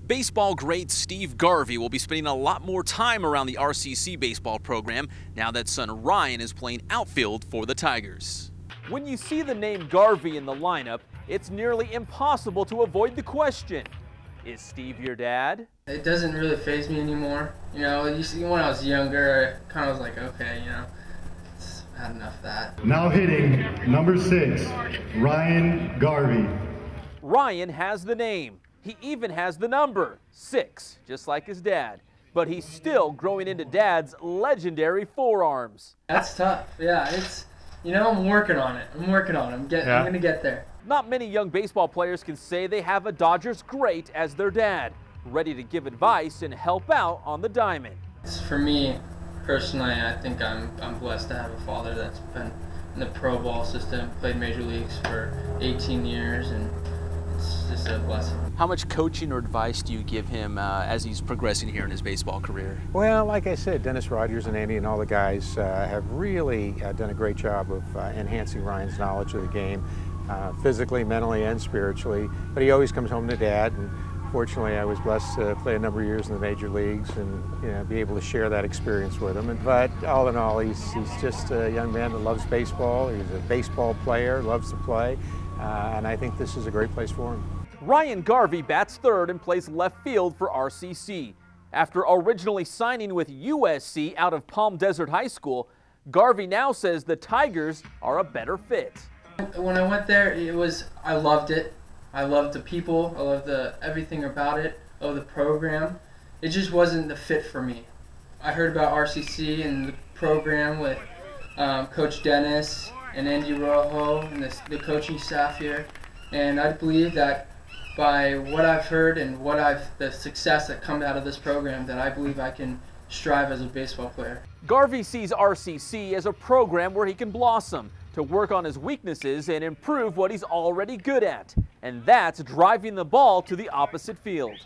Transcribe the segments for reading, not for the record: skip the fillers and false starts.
Baseball great Steve Garvey will be spending a lot more time around the RCC baseball program now that son Ryan is playing outfield for the Tigers. When you see the name Garvey in the lineup, it's nearly impossible to avoid the question, is Steve your dad? It doesn't really faze me anymore. You know, you see, when I was younger, I kind of was like, okay, you know, it's had enough of that. Now hitting number 6, Ryan Garvey. Ryan has the name. He even has the number, 6, just like his dad. But he's still growing into Dad's legendary forearms. That's tough. Yeah, it's, you know, I'm working on it. I'm going to get there. Not many young baseball players can say they have a Dodgers great as their dad, ready to give advice and help out on the diamond. For me, personally, I think I'm blessed to have a father that's been in the pro ball system, played major leagues for 18 years, and it's just a blessing. How much coaching or advice do you give him as he's progressing here in his baseball career? Well, like I said, Dennis Rogers and Andy and all the guys have really done a great job of enhancing Ryan's knowledge of the game, physically, mentally, and spiritually. But he always comes home to Dad, and fortunately I was blessed to play a number of years in the major leagues and be able to share that experience with him. But all in all, he's just a young man that loves baseball. He's a baseball player, loves to play, and I think this is a great place for him. Ryan Garvey bats third and plays left field for RCC. After originally signing with USC out of Palm Desert High School, Garvey now says the Tigers are a better fit. When I went there, I loved it. I loved the people. I loved everything about it, of the program. It just wasn't the fit for me. I heard about RCC and the program with Coach Dennis and Andy Rojo and the coaching staff here, and I believe that by what I've heard and the success that comes out of this program, that I believe I can strive as a baseball player. Garvey sees RCC as a program where he can blossom, to work on his weaknesses and improve what he's already good at, and that's driving the ball to the opposite field.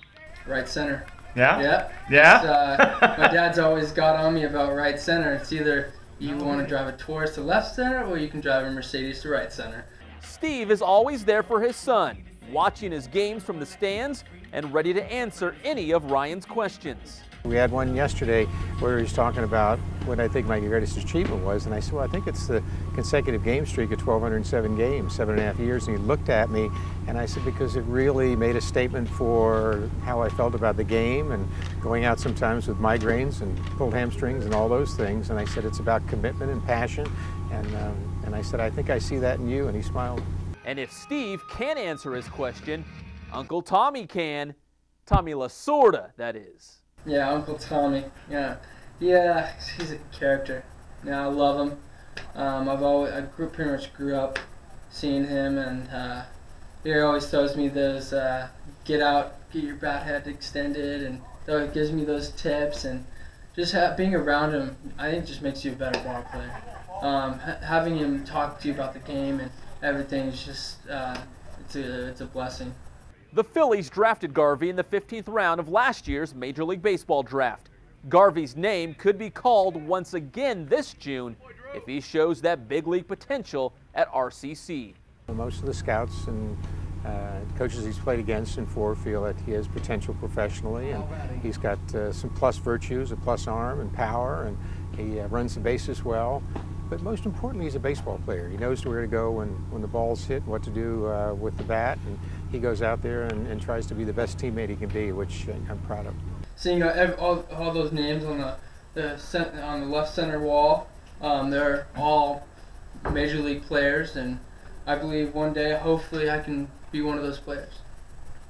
Right center. Yeah? Yeah? My dad's always got on me about right center. It's either you want to drive a Taurus to left center or you can drive a Mercedes to right center. Steve is always there for his son, watching his games from the stands and ready to answer any of Ryan's questions. We had one yesterday where he was talking about what I think my greatest achievement was, and I said, well, I think it's the consecutive game streak of 1,207 games, 7.5 years, and he looked at me, and I said, because it really made a statement for how I felt about the game, and going out sometimes with migraines and pulled hamstrings and all those things, and I said, it's about commitment and passion, and I said, I think I see that in you, and he smiled. And if Steve can't answer his question, Uncle Tommy can. Tommy Lasorda, that is. Yeah, Uncle Tommy. Yeah, he's a character. Yeah, I love him. I pretty much grew up seeing him, and he always tells me those get out, get your bat head extended, and so it gives me those tips. And just being around him, I think, just makes you a better ball player. Having him talk to you about the game and everything is just it's a blessing. The Phillies drafted Garvey in the 15th round of last year's Major League Baseball draft. Garvey's name could be called once again this June if he shows that big league potential at RCC. Most of the scouts and coaches he's played against and for feel that he has potential professionally, and he's got some plus virtues, a plus arm and power, and he runs the bases well. But most importantly, he's a baseball player. He knows where to go when the ball's hit, what to do with the bat, and he goes out there and tries to be the best teammate he can be, which I'm proud of. Seeing all those names on the left center wall, they're all major league players, and I believe one day, hopefully, I can be one of those players.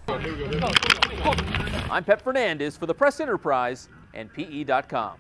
I'm Pep Fernandez for the Press Enterprise and PE.com.